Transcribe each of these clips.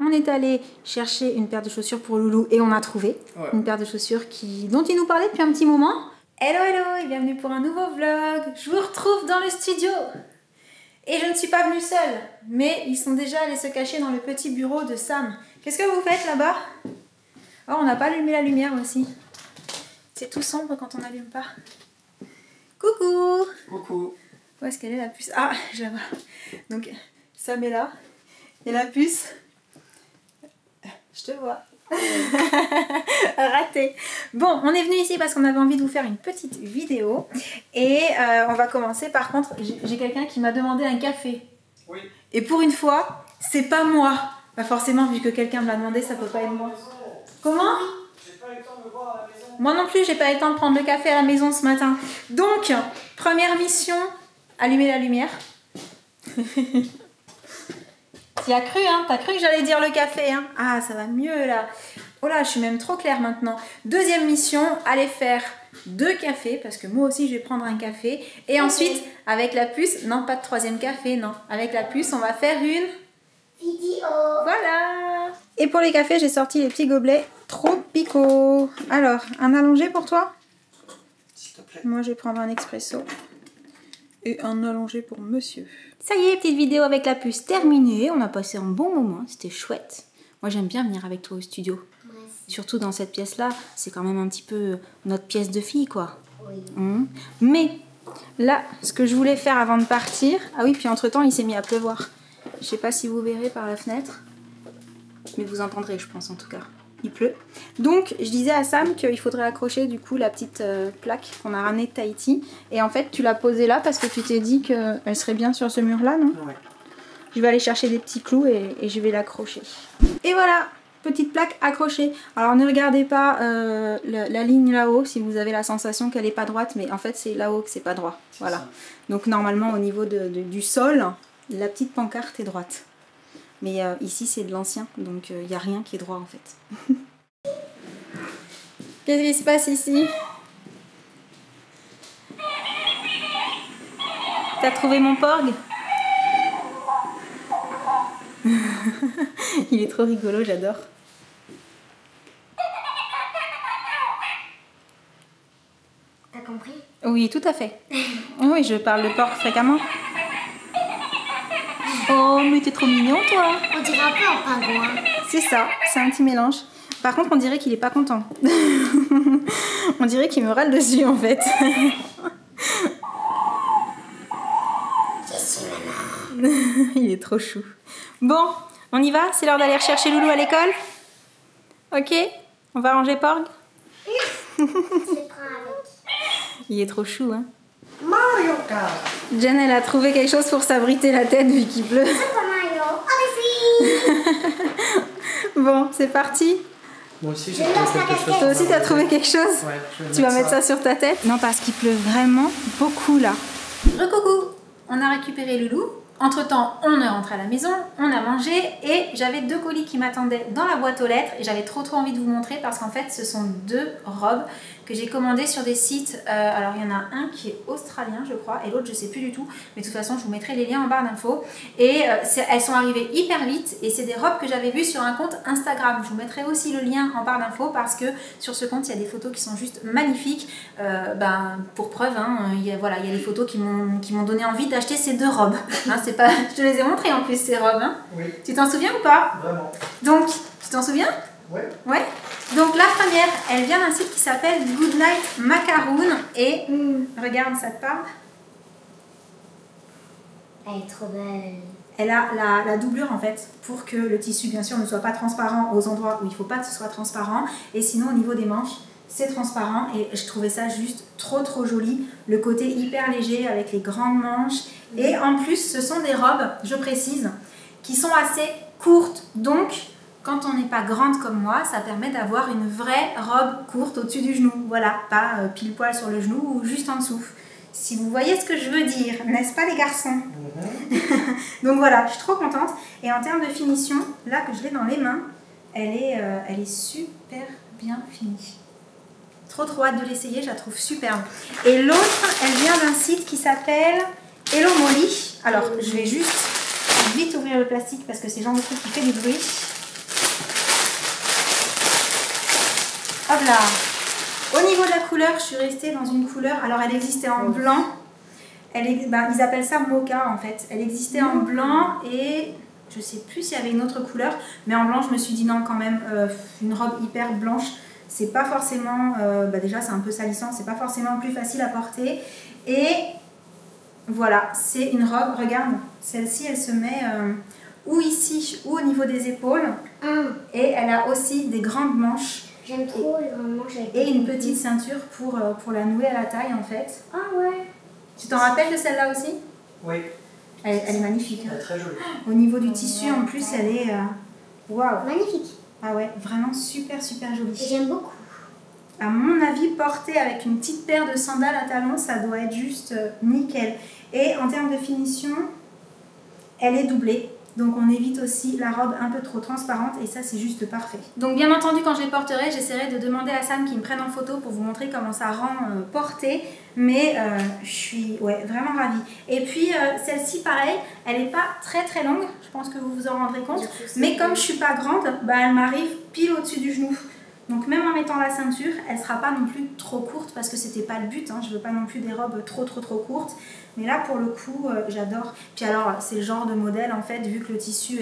on est allé chercher une paire de chaussures pour Loulou et on a trouvé une paire de chaussures dont il nous parlait depuis un petit moment. Hello hello et bienvenue pour un nouveau vlog. Je vous retrouve dans le studio. Et je ne suis pas venue seule, mais ils sont déjà allés se cacher dans le petit bureau de Sam. Qu'est-ce que vous faites là-bas? Oh, on n'a pas allumé la lumière aussi. C'est tout sombre quand on n'allume pas. Coucou! Coucou! Où est-ce qu'elle est la puce? Ah, je la vois. Donc, Sam est là. Et la puce... Je te vois. Raté. Bon, on est venu ici parce qu'on avait envie de vous faire une petite vidéo. Et on va commencer. Par contre, j'ai quelqu'un qui m'a demandé un café. Oui. Et pour une fois, c'est pas moi. Bah forcément, vu que quelqu'un me l'a demandé, ça peut pas être moi. Comment? J'ai pas eu le temps de me voir à la maison. Moi non plus, j'ai pas eu le temps de prendre le café à la maison ce matin. Donc, première mission, allumer la lumière. Tu as cru, hein? T'as cru que j'allais dire le café, hein? Ah, ça va mieux là. Oh là, je suis même trop claire maintenant. Deuxième mission, aller faire 2 cafés, parce que moi aussi je vais prendre un café. Et ensuite, avec la puce, non pas de 3e café, non. Avec la puce, on va faire une vidéo. Voilà. Et pour les cafés, j'ai sorti les petits gobelets tropicaux. Alors, un allongé pour toi? S'il te plaît. Moi, je vais prendre un expresso. Et un allongé pour monsieur. Ça y est, petite vidéo avec la puce terminée. On a passé un bon moment, c'était chouette. Moi, j'aime bien venir avec toi au studio. Surtout dans cette pièce-là, c'est quand même un petit peu notre pièce de fille, quoi. Oui. Mais là, ce que je voulais faire avant de partir... Ah oui, puis entre-temps, il s'est mis à pleuvoir. Je sais pas si vous verrez par la fenêtre. Mais vous entendrez, je pense, en tout cas. Il pleut. Donc, je disais à Sam qu'il faudrait accrocher, du coup, la petite plaque qu'on a ramenée de Tahiti. Et en fait, tu l'as posée là parce que tu t'es dit qu'elle serait bien sur ce mur-là, non? Ouais. Je vais aller chercher des petits clous et je vais l'accrocher. Et voilà, petite plaque accrochée. Alors ne regardez pas la ligne là-haut si vous avez la sensation qu'elle n'est pas droite, mais en fait c'est là-haut que c'est pas droit. Voilà. Donc normalement au niveau du sol, la petite pancarte est droite. Mais ici c'est de l'ancien, donc il n'y a rien qui est droit en fait. Qu'est-ce qui se passe ici? T'as trouvé mon porg? Il est trop rigolo, j'adore. T'as compris? Oui, tout à fait. Oui, je parle de porc fréquemment. Oh, mais t'es trop mignon, toi. On dirait un peu un pingouin. C'est ça, c'est un petit mélange. Par contre, on dirait qu'il est pas content. On dirait qu'il me râle dessus, en fait. Je suis maman. Il est trop chou. Bon, on y va? C'est l'heure d'aller chercher Loulou à l'école? Ok? On va ranger Porg? Je prends avec. Il est trop chou, hein? Mario Kart. Jen, elle a trouvé quelque chose pour s'abriter la tête vu qu'il pleut. Super Mario Odyssey. Bon, c'est parti. Moi aussi, Je j'ai lance trouvé la quelque chose. casquette. Toi aussi, t'as trouvé quelque chose? Ouais, je vais Tu vas mettre ça sur ta tête? Non, parce qu'il pleut vraiment beaucoup là. Recoucou! On a récupéré Loulou. Entre-temps, on est rentré à la maison, on a mangé et j'avais 2 colis qui m'attendaient dans la boîte aux lettres et j'avais trop envie de vous montrer parce qu'en fait, ce sont 2 robes que j'ai commandées sur des sites. Alors, il y en a un qui est australien, je crois, et l'autre, je sais plus du tout. Mais de toute façon, je vous mettrai les liens en barre d'infos. Et elles sont arrivées hyper vite et c'est des robes que j'avais vues sur un compte Instagram. Je vous mettrai aussi le lien en barre d'infos parce que sur ce compte, il y a des photos qui sont juste magnifiques. Pour preuve, hein, il y a des photos qui m'ont donné envie d'acheter ces 2 robes. Hein, pas... Je te les ai montrées en plus, ces robes. Hein. Oui. Tu t'en souviens ou pas? Vraiment. Donc, tu t'en souviens? Ouais. Ouais. Donc, la première, elle vient d'un site qui s'appelle Goodnight Macaroon. Et regarde, ça te parle? Elle est trop belle. Elle a la doublure en fait pour que le tissu, bien sûr, ne soit pas transparent aux endroits où il ne faut pas que ce soit transparent. Et sinon, au niveau des manches, c'est transparent et je trouvais ça juste trop joli. Le côté hyper léger avec les grandes manches. Et en plus, ce sont des robes, je précise, qui sont assez courtes. Donc, quand on n'est pas grande comme moi, ça permet d'avoir une vraie robe courte au-dessus du genou. Voilà, pas pile poil sur le genou ou juste en dessous. Si vous voyez ce que je veux dire, n'est-ce pas les garçons? Donc voilà, je suis trop contente. Et en termes de finition, là que je l'ai dans les mains, elle est super bien finie. Trop hâte de l'essayer, je la trouve superbe. Et l'autre, elle vient d'un site qui s'appelle Hello Molly. Alors, je vais juste vite ouvrir le plastique parce que c'est le genre de truc qui fait du bruit. robe là. Au niveau de la couleur, je suis restée dans une couleur. Alors elle existait en blanc. Ils appellent ça mocha en fait. Elle existait en blanc et je sais plus s'il y avait une autre couleur. Mais en blanc, je me suis dit non quand même, une robe hyper blanche, c'est pas forcément... déjà c'est un peu salissant, c'est pas forcément plus facile à porter. Et voilà, c'est une robe, regarde, celle-ci elle se met ou ici ou au niveau des épaules. Et elle a aussi des grandes manches. J'aime trop les grandes manches avec Et une petite ceinture pour la nouer à la taille en fait. Ah ouais. Tu t'en rappelles de celle-là aussi? Oui, Elle est magnifique. elle est très jolie. Au niveau du tissu en plus elle est... Waouh! Magnifique. Ah ouais, vraiment super super jolie. J'aime beaucoup. À mon avis, portée avec une petite paire de sandales à talons, ça doit être juste nickel. Et en termes de finition, elle est doublée. Donc on évite aussi la robe un peu trop transparente et ça c'est juste parfait. Donc bien entendu quand je les porterai, j'essaierai de demander à Sam qu'il me prenne en photo pour vous montrer comment ça rend portée. Mais je suis vraiment ravie. Et puis celle-ci pareil, elle n'est pas très très longue, je pense que vous vous en rendrez compte. Mais comme je suis pas grande, elle m'arrive pile au-dessus du genou. Donc même en mettant la ceinture, elle ne sera pas non plus trop courte parce que c'était pas le but, hein. Je veux pas non plus des robes trop courtes. Mais là pour le coup, j'adore. Puis alors c'est le genre de modèle en fait, vu que le tissu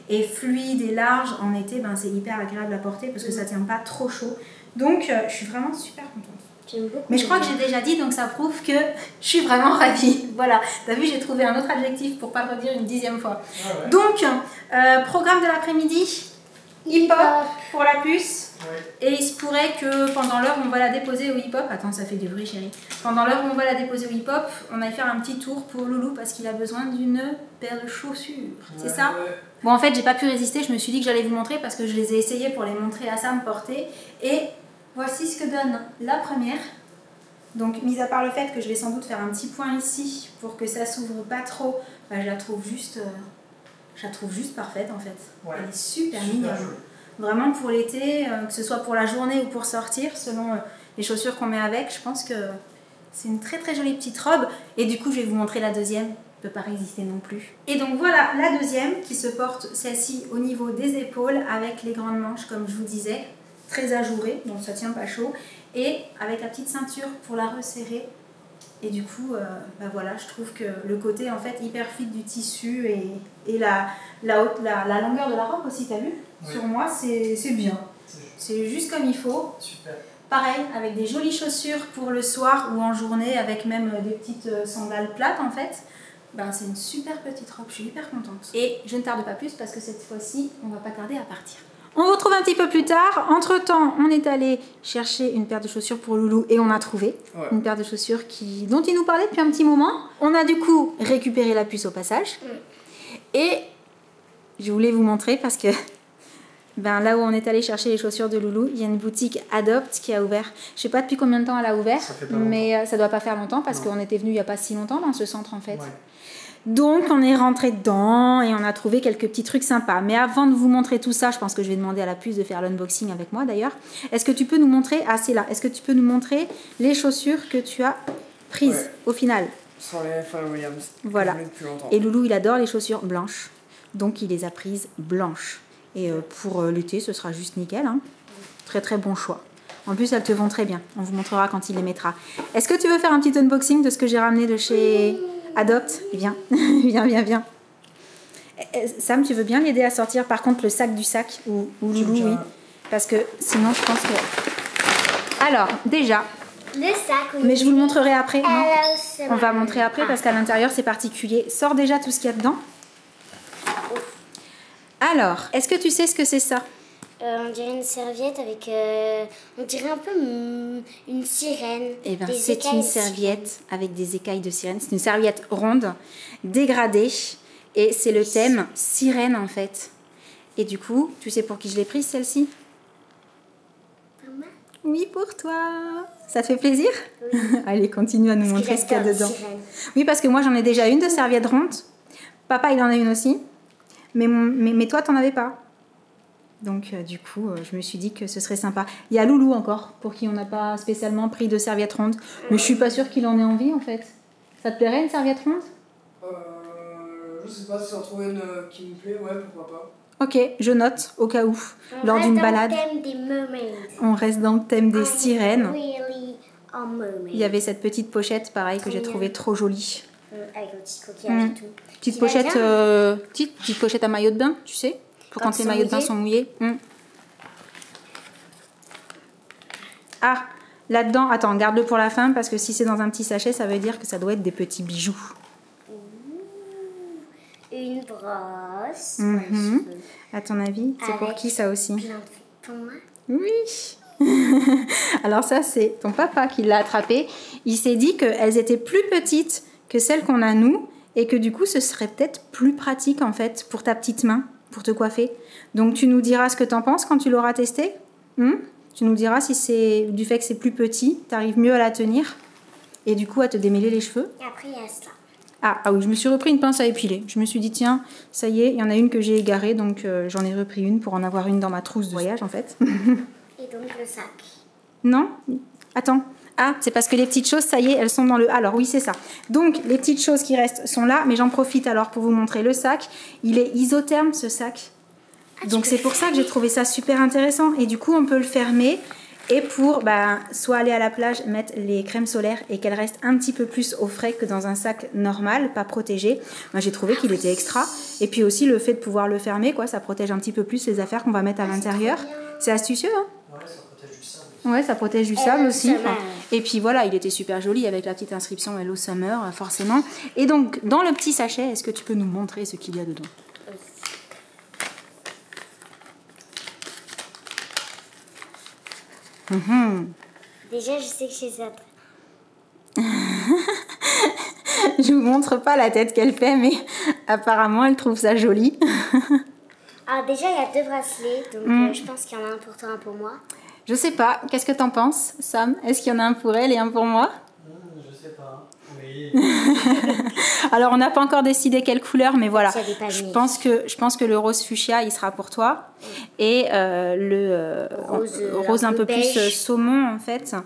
est fluide et large en été, c'est hyper agréable à porter parce que ça tient pas trop chaud. Donc je suis vraiment super contente. J'aime beaucoup. Mais je crois que j'ai déjà dit, donc ça prouve que je suis vraiment ravie. Voilà, t'as vu, j'ai trouvé un autre adjectif pour pas le redire une 10e fois. Ah ouais. Donc, programme de l'après-midi, hip-hop pour la puce. Ouais. Et il se pourrait que pendant l'heure où on va la déposer au hip-hop, attends ça fait du bruit chérie, pendant l'heure où on va la déposer au hip-hop, on aille faire un petit tour pour Loulou parce qu'il a besoin d'une paire de chaussures, c'est ça? Ouais. Bon en fait j'ai pas pu résister, je me suis dit que j'allais vous montrer parce que je les ai essayées pour les montrer à Sam porter. Et voici ce que donne la première. Donc mis à part le fait que je vais sans doute faire un petit point ici pour que ça s'ouvre pas trop, je la trouve juste parfaite en fait. Ouais. Elle est super Super mignonne. jolie. Vraiment pour l'été, que ce soit pour la journée ou pour sortir, selon les chaussures qu'on met avec, je pense que c'est une très très jolie petite robe. Et du coup, je vais vous montrer la deuxième, ne peut pas résister non plus. Et donc voilà la deuxième qui se porte, celle-ci au niveau des épaules, avec les grandes manches comme je vous disais, très ajourées, donc ça tient pas chaud, et avec la petite ceinture pour la resserrer. Et du coup, voilà, je trouve que le côté en fait hyper fit du tissu et la longueur de la robe aussi, t'as vu? Oui. Sur moi, c'est bien. C'est juste comme il faut. Super. Pareil, avec des jolies chaussures pour le soir ou en journée, avec même des petites sandales plates en fait. C'est une super petite robe, je suis hyper contente. Et je ne tarde pas plus parce que cette fois-ci, on va pas tarder à partir. On vous retrouve un petit peu plus tard. Entre temps, on est allé chercher une paire de chaussures pour Loulou et on a trouvé une paire de chaussures dont il nous parlait depuis un petit moment. On a du coup récupéré la puce au passage. Et je voulais vous montrer parce que là où on est allé chercher les chaussures de Loulou, il y a une boutique Adopt qui a ouvert. Je sais pas depuis combien de temps elle a ouvert, mais ça doit pas faire longtemps parce qu'on était venu il y a pas si longtemps dans ce centre en fait. Ouais. Donc on est rentré dedans et on a trouvé quelques petits trucs sympas. Mais avant de vous montrer tout ça, je pense que je vais demander à la puce de faire l'unboxing avec moi d'ailleurs. Est-ce que tu peux nous montrer, c'est là, est-ce que tu peux nous montrer les chaussures que tu as prises au final? Sans les Pharrell Williams. Voilà. Et Loulou il adore les chaussures blanches, donc il les a prises blanches. Et pour l'été ce sera juste nickel, hein. Très très bon choix. En plus elles te vont très bien, on vous montrera quand il les mettra. Est-ce que tu veux faire un petit unboxing de ce que j'ai ramené de chez Adopt? Viens, viens. Sam, tu veux bien l'aider à sortir par contre le sac du sac ou Loulou, oui. Parce que sinon je pense que... Alors, déjà... Le sac, oui. Mais je vous le montrerai après. Non, Alors, on va montrer après parce qu'à l'intérieur c'est particulier. Sors déjà tout ce qu'il y a dedans. Alors, est-ce que tu sais ce que c'est ça? On dirait une serviette avec... on dirait un peu une sirène. Eh bien, c'est une serviette avec des écailles de sirène. C'est une serviette ronde, dégradée. Et c'est le thème sirène, en fait. Et du coup, tu sais pour qui je l'ai prise, celle-ci? Pour moi? Oui, pour toi. Ça te fait plaisir? Oui. Allez, continue à nous montrer ce qu'il y a dedans. Oui, parce que moi, j'en ai déjà une de serviette ronde. Papa, il en a une aussi. Mais toi, t'en avais pas. Donc du coup, je me suis dit que ce serait sympa. Il y a Loulou encore, pour qui on n'a pas spécialement pris de serviette ronde. Mais je suis pas sûre qu'il en ait envie en fait. Ça te plairait une serviette ronde? Je sais pas si j'en trouve une qui me plaît, ouais, pourquoi pas. Ok, je note au cas où, lors d'une balade. On reste dans le thème des mermaids. On reste dans le thème des sirènes. Really a mermaid. Il y avait cette petite pochette, pareil, que j'ai trouvée trop jolie. Avec le petit coquillage et tout. Petite Tu l'as pochette, bien petite pochette à maillot de bain, tu sais, pour quand les maillots de bain sont mouillés. Ah, là-dedans, attends, garde-le pour la fin, parce que si c'est dans un petit sachet, ça veut dire que ça doit être des petits bijoux. Une brosse. À ton avis, c'est pour qui ça aussi? Plein de... Pour moi. Oui. Alors ça, c'est ton papa qui l'a attrapé. Il s'est dit qu'elles étaient plus petites que celles qu'on a nous, et que du coup, ce serait peut-être plus pratique en fait pour ta petite main, pour te coiffer. Donc tu nous diras ce que t'en penses quand tu l'auras testé. Tu nous diras si c'est du fait que c'est plus petit, t'arrives mieux à la tenir, et du coup à te démêler les cheveux. Et après, il y a cela. Ah oui, je me suis repris une pince à épiler. Je me suis dit, tiens, ça y est, il y en a une que j'ai égarée, donc j'en ai repris une pour en avoir une dans ma trousse de voyage, en fait. Et donc le sac. Non? Attends. Ah, c'est parce que les petites choses, ça y est, elles sont dans le... Alors oui, c'est ça. Donc, les petites choses qui restent sont là, mais j'en profite alors pour vous montrer le sac. Il est isotherme, ce sac. Donc, c'est pour ça que j'ai trouvé ça super intéressant. Et du coup, on peut le fermer. Et pour soit aller à la plage, mettre les crèmes solaires et qu'elles restent un petit peu plus au frais que dans un sac normal, pas protégé. Moi, j'ai trouvé qu'il était extra. Et puis aussi, le fait de pouvoir le fermer, quoi, ça protège un petit peu plus les affaires qu'on va mettre à l'intérieur. C'est astucieux, hein? Ouais, ça protège du sable. Ouais, ça protège du sable aussi. Summer. Et puis voilà, il était super joli avec la petite inscription Hello Summer, forcément. Et donc, dans le petit sachet, est-ce que tu peux nous montrer ce qu'il y a dedans? Déjà, je sais que chez ça. Je vous montre pas la tête qu'elle fait, mais apparemment, elle trouve ça joli. Alors déjà, il y a 2 bracelets, donc je pense qu'il y en a un pour toi, un pour moi. Je sais pas, qu'est-ce que t'en penses, Sam? Est-ce qu'il y en a un pour elle et un pour moi? Je sais pas. Oui. Alors, on n'a pas encore décidé quelle couleur, mais voilà. Il y a des palmiers. Je pense que le rose fuchsia, il sera pour toi. Et le rose un peu plus saumon, en fait.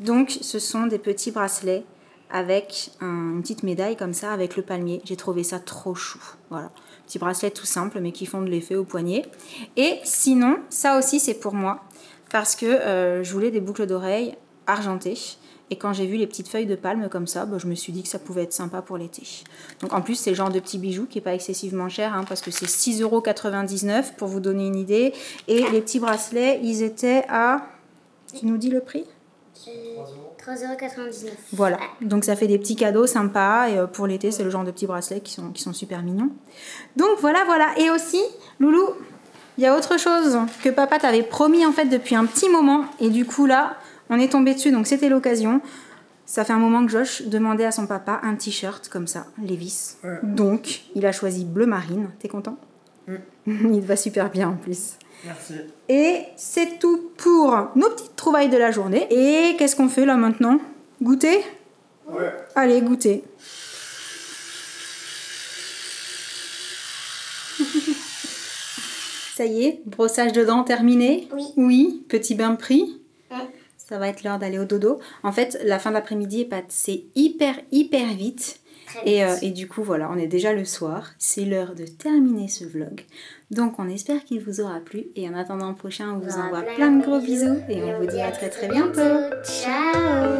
Donc, ce sont des petits bracelets avec une petite médaille comme ça, avec le palmier. J'ai trouvé ça trop chou. Voilà. Petit bracelet tout simple, mais qui font de l'effet au poignet. Et sinon, ça aussi, c'est pour moi. Parce que je voulais des boucles d'oreilles argentées. Et quand j'ai vu les petites feuilles de palme comme ça, je me suis dit que ça pouvait être sympa pour l'été. Donc en plus, c'est le genre de petit bijou qui n'est pas excessivement cher, hein, parce que c'est 6,99 € pour vous donner une idée. Et les petits bracelets, ils étaient à... Tu nous dis le prix ? 3,99 €. Voilà, donc ça fait des petits cadeaux sympas. Et pour l'été, c'est le genre de petits bracelets qui sont super mignons. Donc voilà. Et aussi, Loulou, il y a autre chose que papa t'avait promis en fait depuis un petit moment. Et du coup là... On est tombé dessus, donc c'était l'occasion. Ça fait un moment que Josh demandait à son papa un t-shirt comme ça, Levi's. Ouais. Donc, il a choisi bleu marine. T'es content? Il te va super bien en plus. Merci. Et c'est tout pour nos petites trouvailles de la journée. Et qu'est-ce qu'on fait là maintenant? Goûter? Ouais. Allez, goûter. Ça y est, brossage de dents terminé? Oui. Oui, petit bain pris. Ça va être l'heure d'aller au dodo. En fait, la fin de l'après-midi est passée hyper vite. Et du coup, voilà, on est déjà le soir. C'est l'heure de terminer ce vlog. Donc, on espère qu'il vous aura plu. Et en attendant le prochain, on vous envoie plein de gros bisous. Et on vous dit à très bientôt. Ciao!